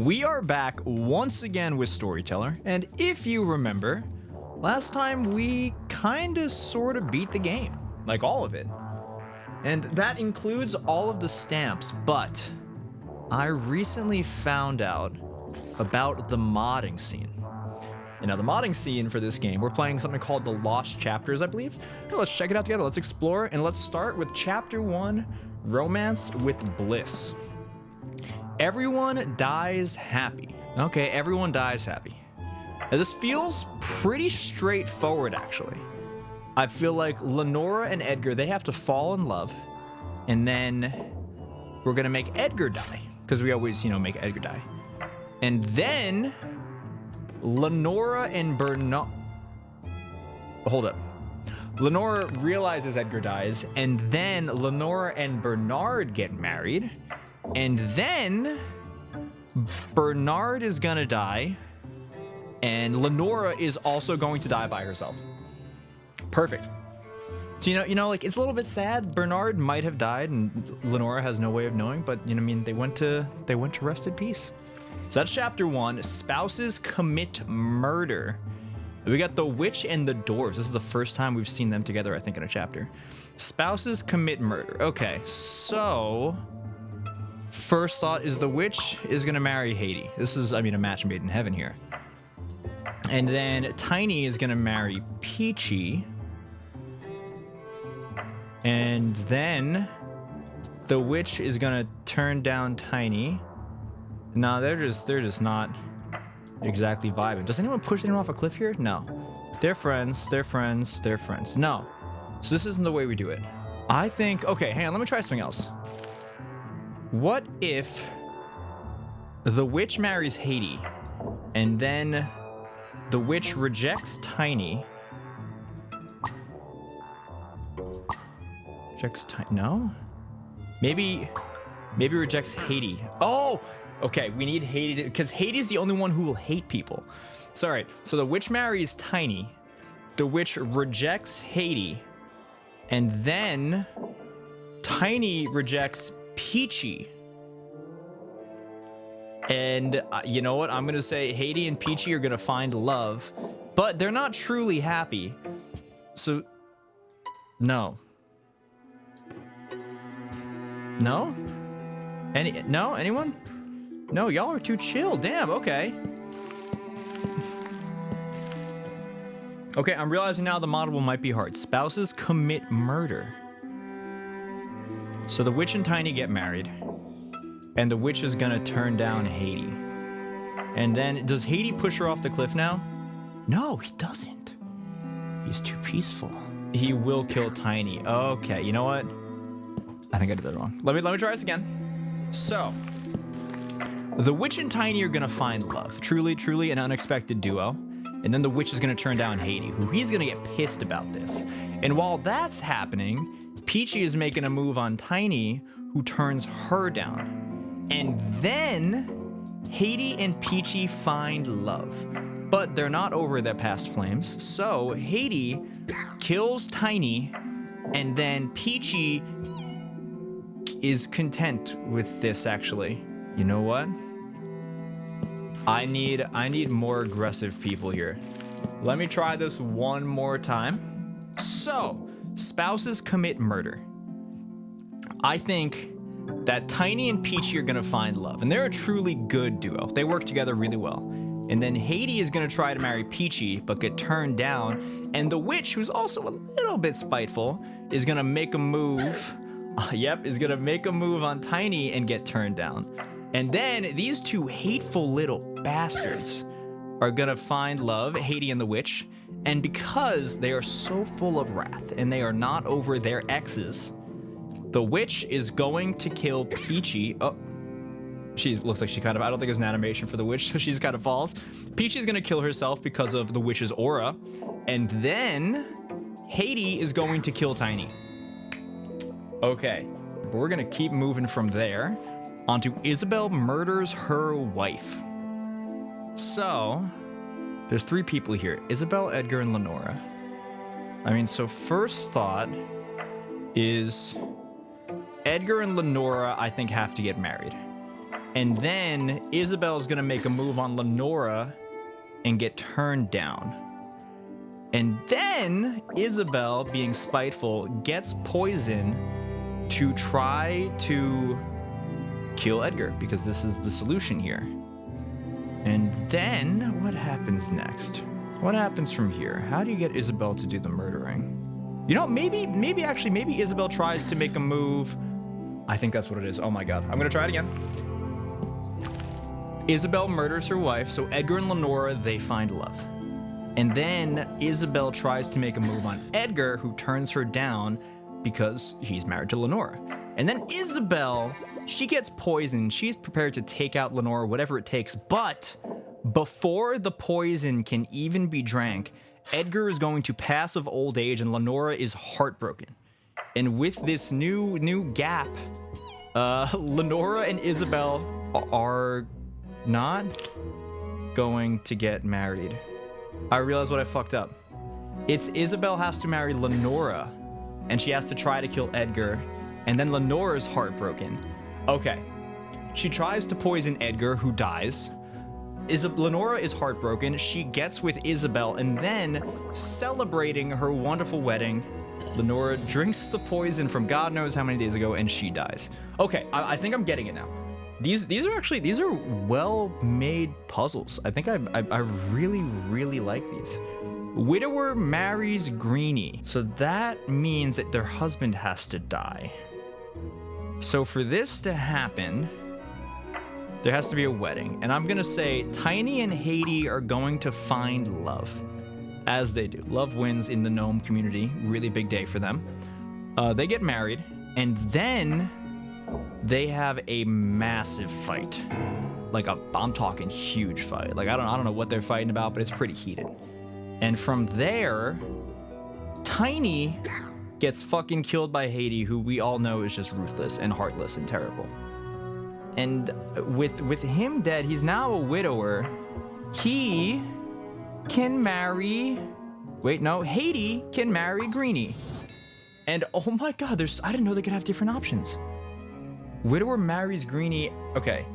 We are back once again with Storyteller, and if you remember, last time we kinda sorta beat the game. Like all of it. And that includes all of the stamps, but I recently found out about the modding scene. And now the modding scene for this game, we're playing something called the Lost Chapters, I believe. So let's check it out together, let's explore, and let's start with Chapter 1, Romance with Bliss. Everyone dies happy. Okay, everyone dies happy. Now, this feels pretty straightforward, actually. I feel like Lenora and Edgar, they have to fall in love, and then we're gonna make Edgar die, because we always, make Edgar die. And then Lenora and Bernard... Hold up. Lenora realizes Edgar dies, and then Lenora and Bernard get married, and then Bernard is gonna die, and Lenora is also going to die by herself. Perfect. So, like, it's a little bit sad. Bernard might have died, and Lenora has no way of knowing, but, they went to rest in peace. So that's Chapter 1, Spouses Commit Murder. We got the Witch and the Dwarves. This is the first time we've seen them together, I think, in a chapter. Spouses Commit Murder. Okay, so... First thought is the Witch is gonna marry Haiti. This is, a match made in heaven here. And then Tiny is gonna marry Peachy. And then the Witch is gonna turn down Tiny. No, they're just not exactly vibing. Does anyone push anyone off a cliff here? No. They're friends, they're friends, they're friends. No. So this isn't the way we do it. I think, okay, hang on, let me try something else. What if the Witch marries Haiti, and then the Witch rejects Tiny? Rejects Tiny? No? Maybe rejects Haiti. Oh! Okay, we need Haiti, because Haiti's the only one who will hate people. So, alright, so the Witch marries Tiny, the Witch rejects Haiti, and then Tiny rejects Peachy. And you know what? I'm gonna say Haiti and Peachy are gonna find love, but they're not truly happy. So, no. No? No? Anyone? No, y'all are too chill. Damn, okay. Okay, I'm realizing now the moddable might be hard. Spouses commit murder. So the Witch and Tiny get married, and the Witch is gonna turn down Haiti. And then, does Haiti push her off the cliff now? No, he doesn't. He's too peaceful. He will kill Tiny. Okay, you know what? I think I did that wrong. Let me try this again. So, the Witch and Tiny are gonna find love. Truly an unexpected duo. And then the Witch is gonna turn down Haiti, who he's gonna get pissed about this. And while that's happening, Peachy is making a move on Tiny, who turns her down. And then Haiti and Peachy find love. But they're not over their past flames, so Haiti kills Tiny, and then Peachy is content with this, actually. You know what? I need more aggressive people here. Let me try this one more time. So, spouses commit murder. I think that Tiny and Peachy are gonna find love, and they're a truly good duo. They work together really well. And then Haiti is gonna try to marry Peachy, but get turned down. And the Witch, who's also a little bit spiteful, is gonna make a move. Is gonna make a move on Tiny and get turned down. And then these two hateful little bastards are gonna find love, Haiti and the Witch. And because they are so full of wrath and they are not over their exes, the Witch is going to kill Peachy. Oh, looks like she kind of, I don't think there's an animation for the Witch, so she's kind of falls. Peachy's gonna kill herself because of the Witch's aura. And then Haiti is going to kill Tiny. Okay, but we're gonna keep moving from there onto Isabelle murders her wife. So, there's three people here, Isabelle, Edgar, and Lenora. So first thought is Edgar and Lenora, I think, have to get married. And then Isabelle's gonna make a move on Lenora and get turned down. And then Isabelle, being spiteful, gets poison to try to kill Edgar, because this is the solution here. And then what happens next? What happens from here? How do you get Isabelle to do the murdering? You know, maybe Isabelle tries to make a move. I think that's what it is. Oh my God. I'm gonna try it again. Isabelle murders her wife, so Edgar and Lenora, they find love. And then Isabelle tries to make a move on Edgar, who turns her down because he's married to Lenora. And then Isabelle, she gets poisoned. She's prepared to take out Lenora, whatever it takes. But before the poison can even be drank, Edgar is going to pass of old age and Lenora is heartbroken. And with this new gap, Lenora and Isabelle are not going to get married. I realize what I fucked up. It's Isabelle has to marry Lenora, and she has to try to kill Edgar, and then Lenora's heartbroken. Okay. She tries to poison Edgar, who dies. Lenora is heartbroken. She gets with Isabelle, and then, celebrating her wonderful wedding, Lenora drinks the poison from God knows how many days ago, and she dies. Okay, I think I'm getting it now. These are well-made puzzles. I think I really like these. Widower marries Greeny. So that means that their husband has to die. So for this to happen, there has to be a wedding. And I'm gonna say Tiny and Haiti are going to find love. As they do. Love wins in the gnome community. Really big day for them. They get married, and then they have a massive fight. Like I'm talking huge fight. Like I don't know what they're fighting about, but it's pretty heated. And from there, Tiny gets fucking killed by Haiti, who we all know is just ruthless and heartless and terrible. And with him dead, he's now a widower. He can marry... Wait, no. Haiti can marry Greeny. And oh my God, I didn't know they could have different options. Widower marries Greeny. Okay.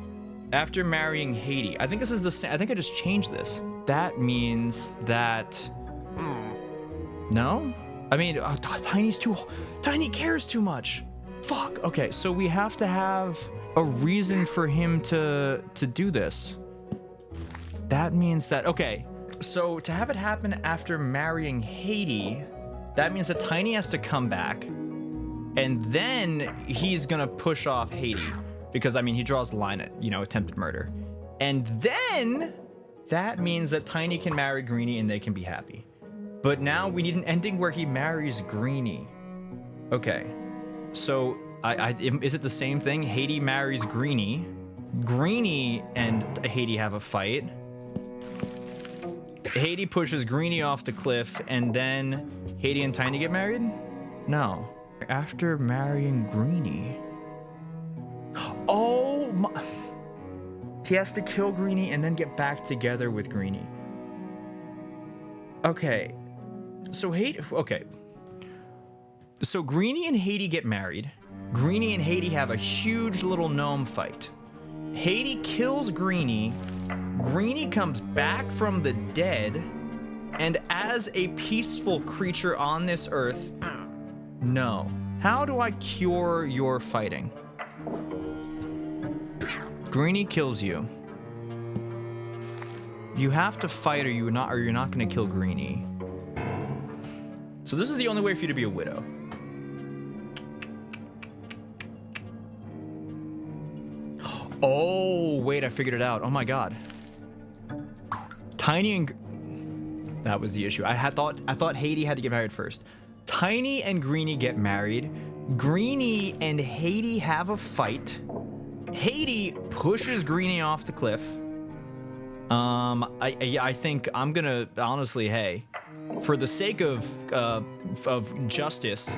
After marrying Haiti. I think this is the same. I think I just changed this. That means that... No? I mean, Tiny cares too much. Fuck. Okay, so we have to have a reason for him to do this. That means that... Okay, so to have it happen after marrying Haiti, that means that Tiny has to come back, and then he's gonna push off Haiti. Because, I mean, he draws the line at, attempted murder. And then that means that Tiny can marry Greeny and they can be happy. But now we need an ending where he marries Greeny. Okay. So, is it the same thing? Haiti marries Greeny. Greeny and Haiti have a fight. Haiti pushes Greeny off the cliff, and then Haiti and Tiny get married? No. After marrying Greeny... Oh my... He has to kill Greeny and then get back together with Greeny. Okay. So Okay. So Greeny and Haiti get married. Greeny and Haiti have a huge little gnome fight. Haiti kills Greeny. Greeny comes back from the dead. And as a peaceful creature on this earth... No. How do I cure your fighting? Greeny kills you. You have to fight or you're not going to kill Greeny. So this is the only way for you to be a widow. Oh, wait, I figured it out. Oh my God. Tiny and... That was the issue. I thought Haiti had to get married first. Tiny and Greeny get married. Greeny and Haiti have a fight. Haiti pushes Greeny off the cliff. I think I'm gonna honestly, hey, for the sake of justice,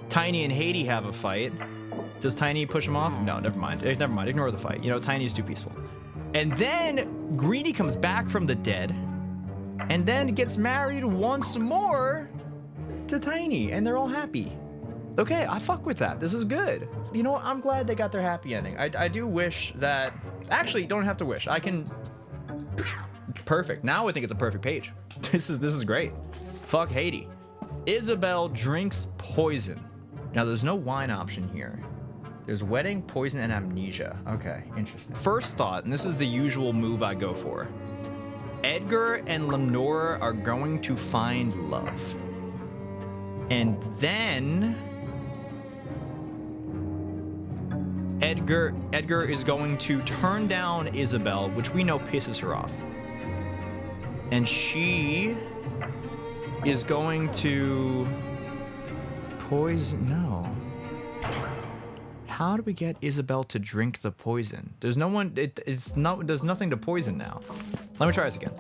Tiny and Haiti have a fight. Does Tiny push him off? No, never mind. Never mind. Ignore the fight. Tiny is too peaceful. And then Greeny comes back from the dead, and then gets married once more to Tiny, and they're all happy. Okay, I fuck with that. This is good. You know what? I'm glad they got their happy ending. I do wish that... Actually, don't have to wish. I can... Perfect. Now I think it's a perfect page. This is great. Fuck Haiti. Isabelle drinks poison. Now, there's no wine option here. There's wedding, poison, and amnesia. Okay, interesting. First thought, and this is the usual move I go for. Edgar and Lenora are going to find love. And then... Edgar is going to turn down Isabelle, which we know pisses her off. And she is going to poison. No. How do we get Isabelle to drink the poison? There's no one. There's nothing to poison now. Let me try this again.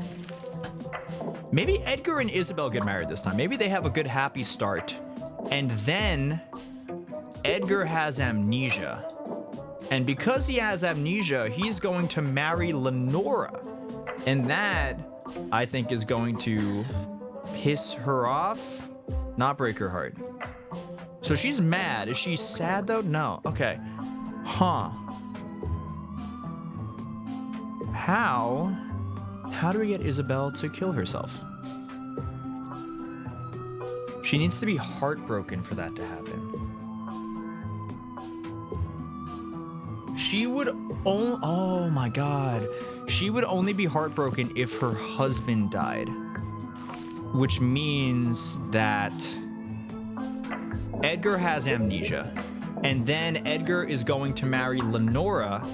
Maybe Edgar and Isabelle get married this time. Maybe they have a good happy start, and then Edgar has amnesia. And because he has amnesia, he's going to marry Lenora. And that, I think, is going to piss her off, not break her heart. So she's mad. Is she sad, though? No. Okay. Huh. How do we get Isabelle to kill herself? She needs to be heartbroken for that to happen. She would only... Oh my god. She would only be heartbroken if her husband died. Which means that Edgar has amnesia. And then Edgar is going to marry Lenora.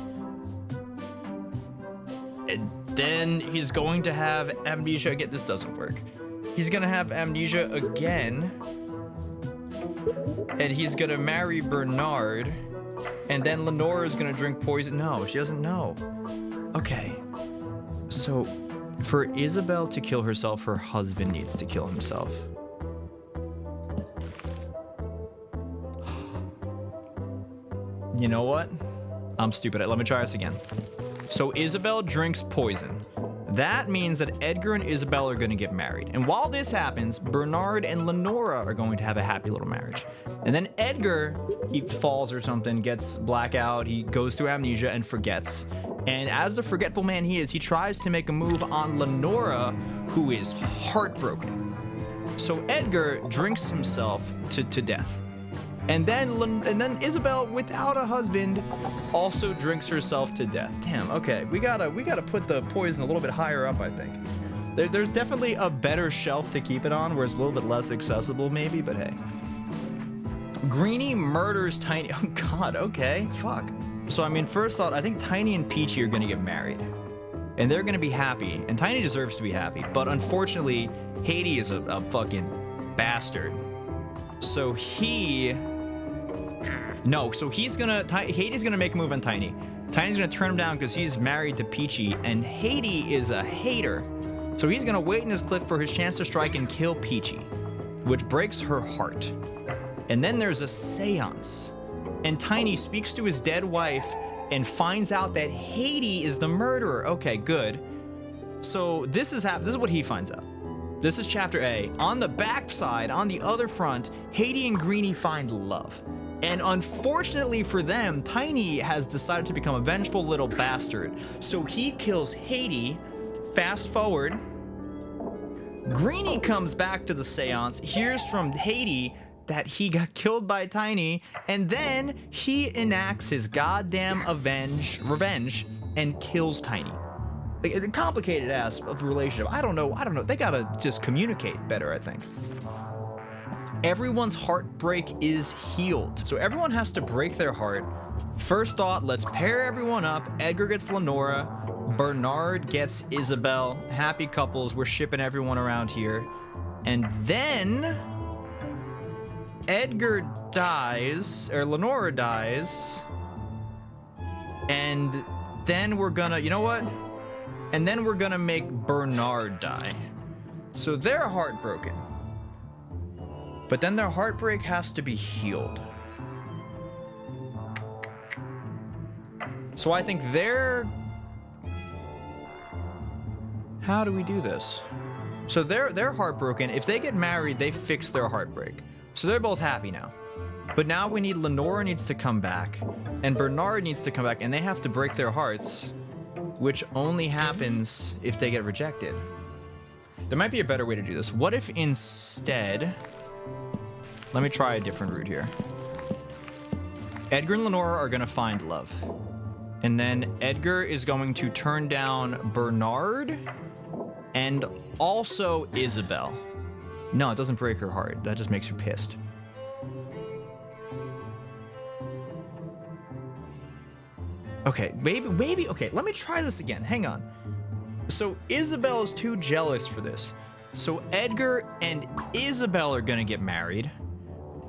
And then he's going to have amnesia again. This doesn't work. He's going to have amnesia again. And he's going to marry Bernard. And then Lenora is gonna drink poison. No, she doesn't know. Okay. So, for Isabelle to kill herself, her husband needs to kill himself. You know what? I'm stupid. Let me try this again. So, Isabelle drinks poison. That means that Edgar and Isabelle are gonna get married. And while this happens, Bernard and Lenora are going to have a happy little marriage. And then Edgar, he falls or something, gets blackout, he goes through amnesia and forgets. And as the forgetful man he is, he tries to make a move on Lenora, who is heartbroken. So Edgar drinks himself to death. And then Isabelle, without a husband, also drinks herself to death. Damn, okay. We gotta put the poison a little bit higher up, I think. There's definitely a better shelf to keep it on where it's a little bit less accessible, maybe, but hey. Greeny murders Tiny. Oh god, okay. Fuck. So I mean, first thought, I think Tiny and Peachy are gonna get married. And they're gonna be happy. And Tiny deserves to be happy. But unfortunately, Haiti is a fucking bastard. So he... No, so he's gonna... Haiti's gonna make a move on Tiny. Tiny's gonna turn him down because he's married to Peachy. And Haiti is a hater. So he's gonna wait in his cliff for his chance to strike and kill Peachy. Which breaks her heart. And then there's a seance. And Tiny speaks to his dead wife and finds out that Haiti is the murderer. Okay, good. So this is what he finds out. This is chapter A. On the back side, on the other front, Haiti and Greeny find love. And unfortunately for them, Tiny has decided to become a vengeful little bastard. So he kills Haiti. Fast forward. Greeny comes back to the seance, hears from Haiti that he got killed by Tiny, and then he enacts his goddamn revenge and kills Tiny. Like, a complicated ass of the relationship. I don't know. They gotta just communicate better, I think. Everyone's heartbreak is healed. So everyone has to break their heart. First thought, let's pair everyone up. Edgar gets Lenora. Bernard gets Isabelle. Happy couples. We're shipping everyone around here. And then Edgar dies, or Lenora dies. And then we're gonna, you know what? And then we're gonna make Bernard die. So they're heartbroken. But then their heartbreak has to be healed. So I think they're... How do we do this? So they're heartbroken. If they get married, they fix their heartbreak. So they're both happy now. But now we need Lenora needs to come back, and Bernard needs to come back, and they have to break their hearts, which only happens if they get rejected. There might be a better way to do this. What if instead... Let me try a different route here. Edgar and Lenora are going to find love. And then Edgar is going to turn down Bernard and also Isabelle. No, it doesn't break her heart. That just makes her pissed. Okay, maybe, okay, let me try this again. Hang on. So Isabelle is too jealous for this. So Edgar and Isabelle are gonna get married.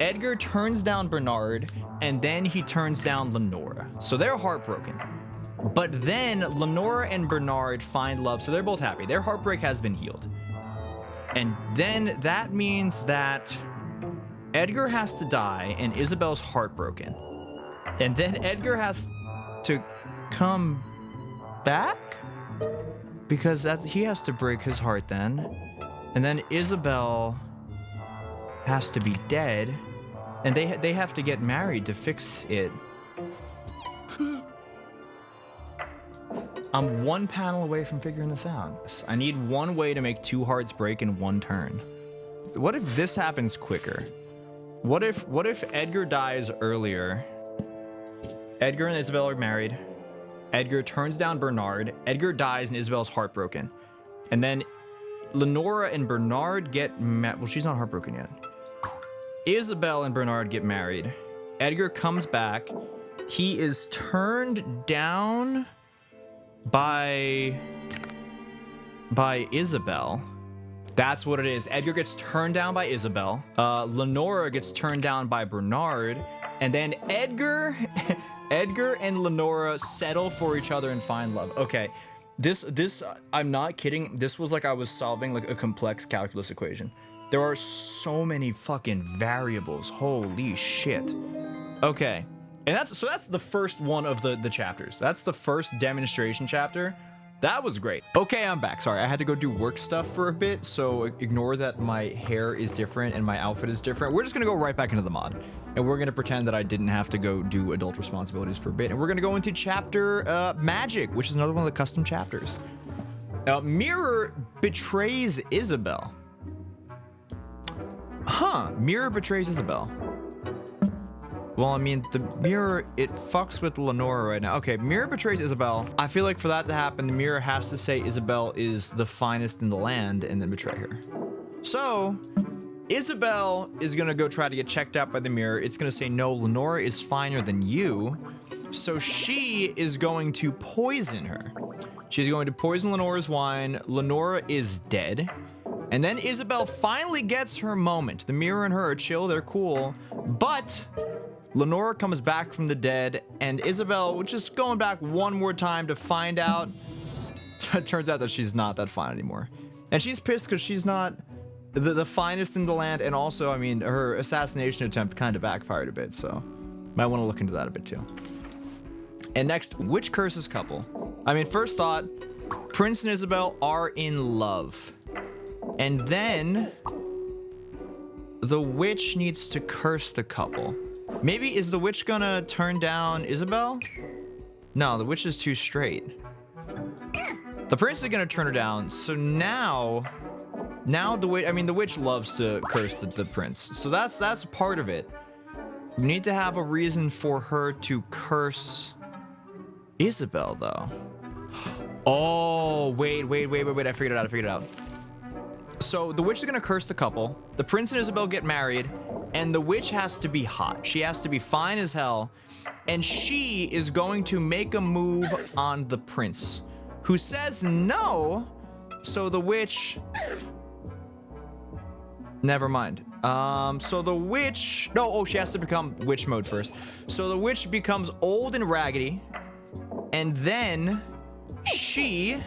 Edgar turns down Bernard, and then he turns down Lenora. So they're heartbroken. But then Lenora and Bernard find love, so they're both happy. Their heartbreak has been healed. And then that means that Edgar has to die, and Isabelle's heartbroken. And then Edgar has to come back because he has to break his heart then, and then Isabelle has to be dead, and they have to get married to fix it. I'm one panel away from figuring this out. I need one way to make two hearts break in one turn. What if this happens quicker? What if Edgar dies earlier? Edgar and Isabelle are married. Edgar turns down Bernard. Edgar dies and Isabelle's heartbroken. And then Lenora and Bernard get married. Well, she's not heartbroken yet. Isabelle and Bernard get married. Edgar comes back. He is turned down by Isabelle. That's what it is. Edgar gets turned down by Isabelle. Lenora gets turned down by Bernard. And then Edgar and Lenora settle for each other and find love. Okay, this I'm not kidding. This was like I was solving like a complex calculus equation. There are so many fucking variables. Holy shit. Okay, and that's the first one of the chapters. That's the first demonstration chapter. That was great. Okay, I'm back. Sorry, I had to go do work stuff for a bit, so ignore that my hair is different and my outfit is different. We're just gonna go right back into the mod, and we're gonna pretend that I didn't have to go do adult responsibilities for a bit, and we're gonna go into chapter Magic, which is another one of the custom chapters. Mirror betrays Isabelle. Huh, Mirror betrays Isabelle. Well, I mean, the mirror, it fucks with Lenora right now. Okay, Mirror betrays Isabelle. I feel like for that to happen, the mirror has to say Isabelle is the finest in the land and then betray her. So, Isabelle is gonna go try to get checked out by the mirror. It's gonna say, no, Lenora is finer than you. So she is going to poison her. She's going to poison Lenora's wine. Lenora is dead. And then Isabelle finally gets her moment. The mirror and her are chill, they're cool. But Lenora comes back from the dead, and Isabelle, just going back one more time to find out, it turns out that she's not that fine anymore. And she's pissed because she's not the finest in the land, and also, I mean, her assassination attempt kind of backfired a bit, so might want to look into that a bit too. And next, which curses couple? I mean, first thought, Prince and Isabelle are in love. And then the witch needs to curse the couple. Maybe, is the witch gonna turn down Isabelle? No, the witch is too straight. The prince is gonna turn her down, so now the witch, I mean, the witch loves to curse the prince. So that's part of it. We need to have a reason for her to curse Isabelle, though. Oh, wait, I figured it out. So the witch is gonna curse the couple. The prince and Isabelle get married, and the witch has to be hot. She has to be fine as hell, and she is going to make a move on the prince, who says no. So the witch, never mind. So the witch, she has to become witch mode first. So the witch becomes old and raggedy, and then she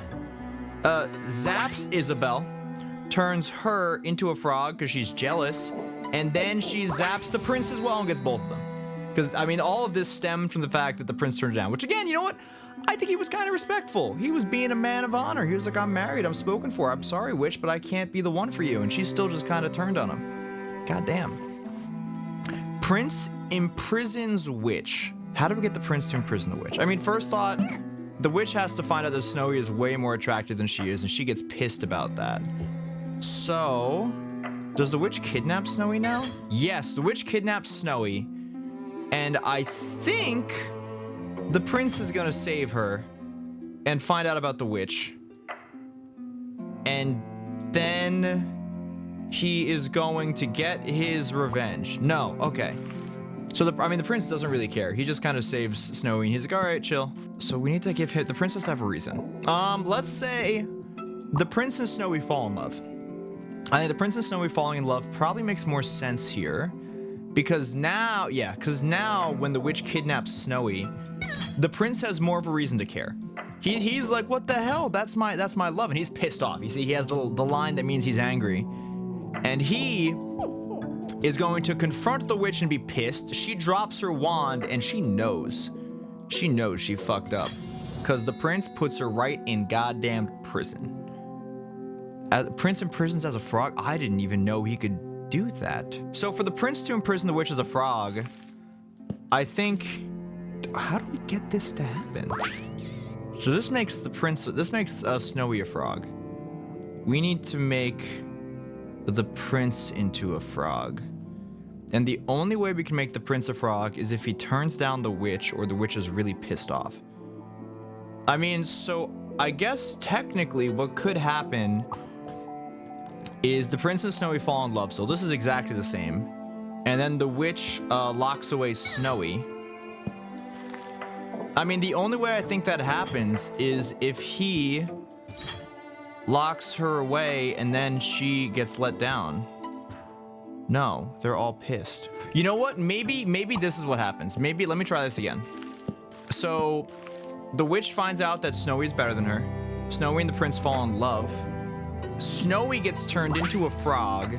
zaps Isabelle, turns her into a frog because she's jealous, and then she zaps the prince as well and gets both of them. Because, I mean, all of this stemmed from the fact that the prince turned her down, which, again, you know what? I think he was kind of respectful. He was being a man of honor. He was like, I'm married, I'm spoken for. I'm sorry, witch, but I can't be the one for you. And she still just kind of turned on him. God damn. Prince imprisons witch. How do we get the prince to imprison the witch? I mean, first thought, the witch has to find out that Snowy is way more attractive than she is, and she gets pissed about that. So, does the witch kidnap Snowy now? Yes, the witch kidnaps Snowy, and I think the prince is gonna save her and find out about the witch. And then he is going to get his revenge. No, okay. So the prince doesn't really care. He just kind of saves Snowy and he's like, all right, chill. So we need to give him, the prince has to have a reason. Let's say the prince and Snowy fall in love. I think the prince and Snowy falling in love probably makes more sense here. Because now, when the witch kidnaps Snowy, the prince has more of a reason to care. He's like, what the hell? That's my love. And he's pissed off. You see, he has the line that means he's angry. And he is going to confront the witch and be pissed. She drops her wand and she knows. She knows she fucked up. Because the prince puts her right in goddamn prison. Prince imprisons as a frog? I didn't even know he could do that. So for the prince to imprison the witch as a frog, I think... How do we get this to happen? So this makes Snowy a frog. We need to make the prince into a frog. And the only way we can make the prince a frog is if he turns down the witch or the witch is really pissed off. I mean, so I guess technically what could happen is the prince and Snowy fall in love. So this is exactly the same. And then the witch locks away Snowy. I mean, the only way I think that happens is if he locks her away and then she gets let down. No, they're all pissed. You know what? Maybe this is what happens. Maybe, let me try this again. So, the witch finds out that Snowy's better than her. Snowy and the prince fall in love. Snowy gets turned into a frog.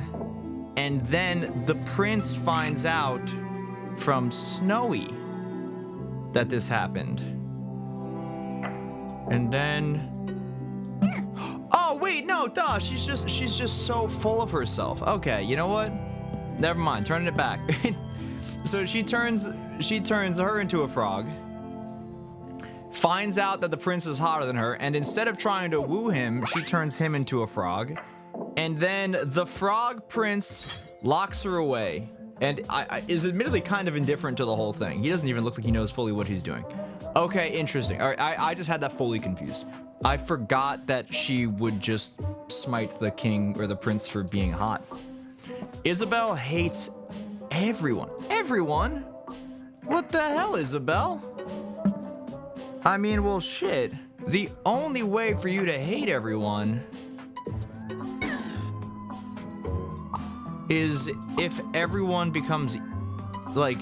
And then the prince finds out from Snowy that this happened. And then... Oh, wait, no, duh. She's just so full of herself. Okay, you know what? Never mind, turning it back. So she turns her into a frog. Finds out that the prince is hotter than her, and instead of trying to woo him, she turns him into a frog. And then the frog prince locks her away. And is admittedly kind of indifferent to the whole thing. He doesn't even look like he knows fully what he's doing. Okay, interesting. All right, I just had that fully confused. I forgot that she would just smite the king or the prince for being hot. Isabelle hates everyone. Everyone? What the hell, Isabelle? I mean, well, shit. The only way for you to hate everyone is if everyone becomes, like...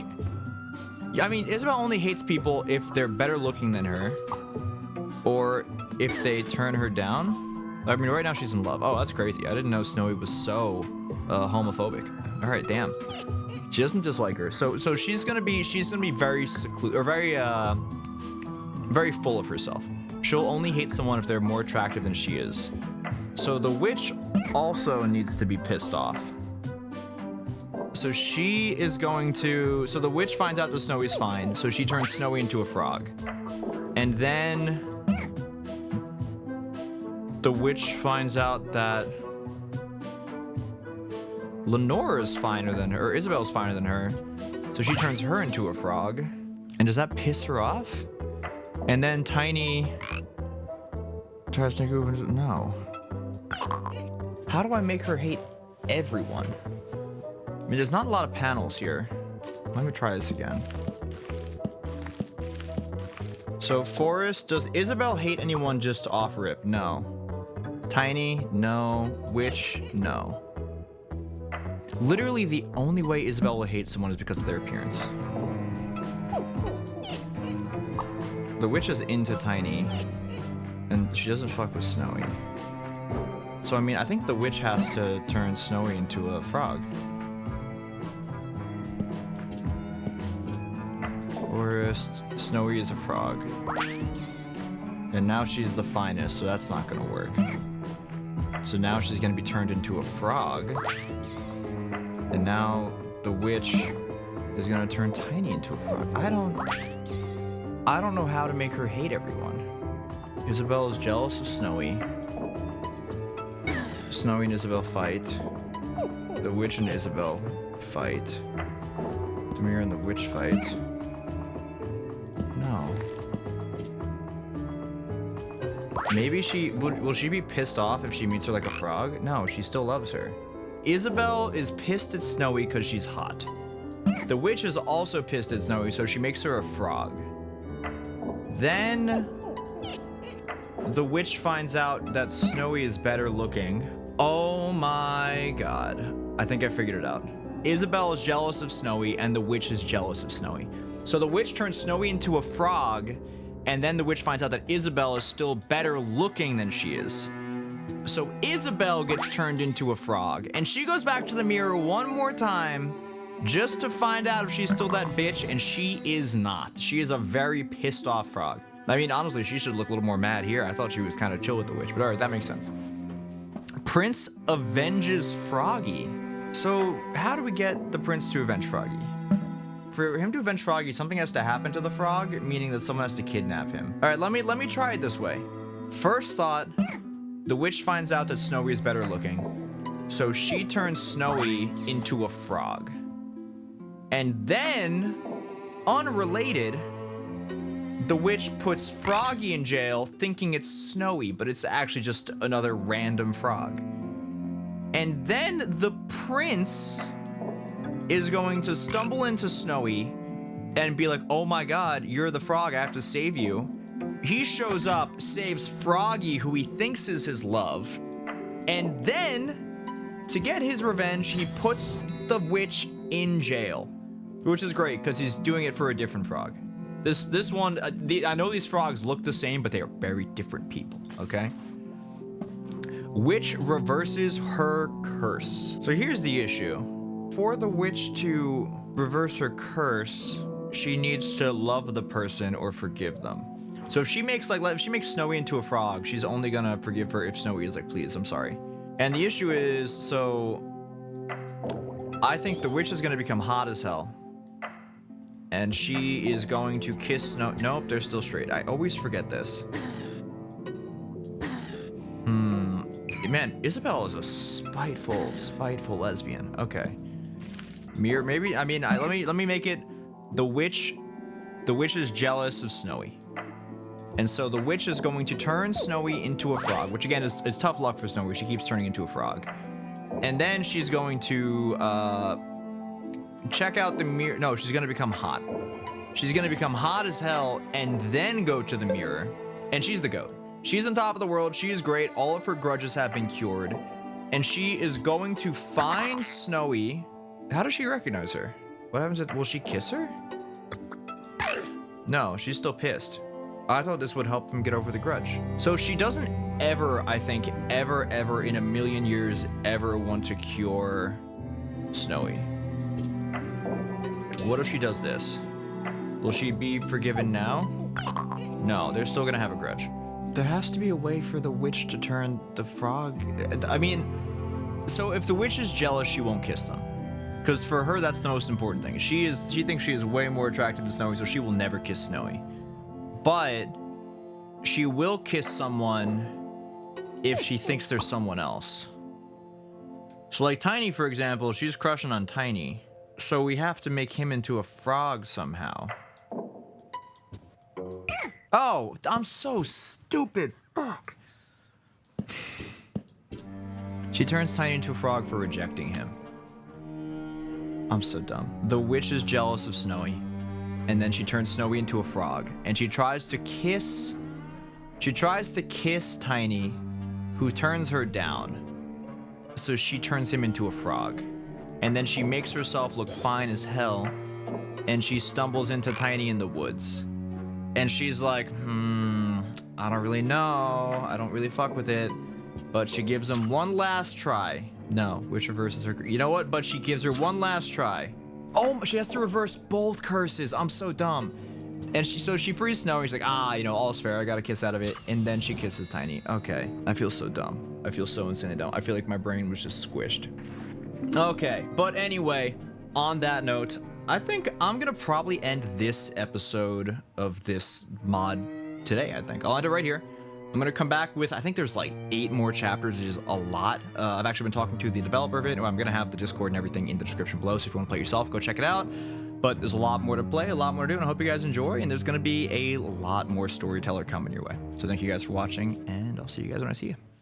I mean, Isabelle only hates people if they're better looking than her. Or if they turn her down. I mean, right now she's in love. Oh, that's crazy. I didn't know Snowy was so homophobic. All right, damn. She doesn't dislike her. So she's gonna be very secluded, or very full of herself. She'll only hate someone if they're more attractive than she is. So the witch also needs to be pissed off. So she is going to... So the witch finds out that Snowy's fine, so she turns Snowy into a frog. And then... the witch finds out that... Lenora's finer than her, or Isabelle's finer than her. So she turns her into a frog. And does that piss her off? And then Tiny... tries to take over... No. How do I make her hate everyone? I mean, there's not a lot of panels here. Let me try this again. So, Forest, does Isabelle hate anyone just off rip? No. Tiny? No. Witch? No. Literally, the only way Isabelle will hate someone is because of their appearance. The witch is into Tiny, and she doesn't fuck with Snowy. So, I mean, I think the witch has to turn Snowy into a frog. Forest, Snowy is a frog. And now she's the finest, so that's not gonna work. So now she's gonna be turned into a frog. And now the witch is gonna turn Tiny into a frog. I don't know how to make her hate everyone. Isabelle is jealous of Snowy. Snowy and Isabelle fight. The witch and Isabelle fight. Demir and the witch fight. No. Maybe will she be pissed off if she meets her like a frog? No, she still loves her. Isabelle is pissed at Snowy because she's hot. The witch is also pissed at Snowy, so she makes her a frog. Then the witch finds out that Snowy is better looking. Oh my god. I think I figured it out. Isabelle is jealous of Snowy, and the witch is jealous of Snowy. So the witch turns Snowy into a frog, and then the witch finds out that Isabelle is still better looking than she is. So Isabelle gets turned into a frog, and she goes back to the mirror one more time just to find out if she's still that bitch, and she is not. She is a very pissed off frog. I mean, honestly, she should look a little more mad here. I thought she was kind of chill with the witch, but alright, that makes sense. Prince avenges Froggy. So how do we get the prince to avenge Froggy? For him to avenge Froggy, something has to happen to the frog, meaning that someone has to kidnap him. Alright, let me try it this way. First thought, the witch finds out that Snowy is better looking, so she turns Snowy into a frog. And then, unrelated, the witch puts Froggy in jail thinking it's Snowy, but it's actually just another random frog. And then the prince is going to stumble into Snowy and be like, oh my god, you're the frog, I have to save you. He shows up, saves Froggy, who he thinks is his love, and then, to get his revenge, he puts the witch in jail. Which is great, because he's doing it for a different frog. This one, I know these frogs look the same, but they are very different people, okay? Witch reverses her curse. So here's the issue. For the witch to reverse her curse, she needs to love the person or forgive them. So if she makes Snowy into a frog, she's only gonna forgive her if Snowy is like, please, I'm sorry. And the issue is, so I think the witch is gonna become hot as hell. And she is going to kiss Snow. Nope, they're still straight. I always forget this. Man, Isabelle is a spiteful lesbian. Okay. Mirror, maybe. I mean, let me make it. The witch is jealous of Snowy, and so the witch is going to turn Snowy into a frog, which again is tough luck for Snowy. She keeps turning into a frog, and then she's going to check out the mirror. No, she's gonna become hot. She's gonna become hot as hell, and then go to the mirror, and she's the goat. She's on top of the world. She is great. All of her grudges have been cured. And she is going to find Snowy. How does she recognize her? What happens will she kiss her? No, she's still pissed. I thought this would help him get over the grudge. So she doesn't ever, I think, ever in a million years, ever want to cure Snowy. What if she does this? Will she be forgiven now? No, they're still gonna have a grudge. There has to be a way for the witch to turn the frog. I mean, so if the witch is jealous, she won't kiss them. Because for her, that's the most important thing. She thinks she is way more attractive than Snowy, so she will never kiss Snowy. But she will kiss someone if she thinks there's someone else. So like Tiny, for example, she's crushing on Tiny. So we have to make him into a frog somehow. Oh, I'm so stupid. Fuck. She turns Tiny into a frog for rejecting him. I'm so dumb. The witch is jealous of Snowy, and then she turns Snowy into a frog, and she tries to kiss Tiny, who turns her down. So she turns him into a frog, and then she makes herself look fine as hell, and she stumbles into Tiny in the woods. And she's like, I don't really know. I don't really fuck with it. But she gives him one last try. No, which reverses her. You know what? But she gives her one last try. Oh, she has to reverse both curses. I'm so dumb. And so she frees Snow. He's like, all's fair. I got a kiss out of it. And then she kisses Tiny. Okay. I feel so dumb. I feel so insanely dumb. I feel like my brain was just squished. Okay. But anyway, on that note, I think I'm gonna probably end this episode of this mod today. I think I'll end it right here. I'm gonna come back with, I think there's like 8 more chapters, which is a lot. I've actually been talking to the developer of it, and I'm gonna have the Discord and everything in the description below, so if you want to play yourself, go check it out. But there's a lot more to play, a lot more to do, and I hope you guys enjoy, and there's gonna be a lot more Storyteller coming your way. So thank you guys for watching, and I'll see you guys when I see you.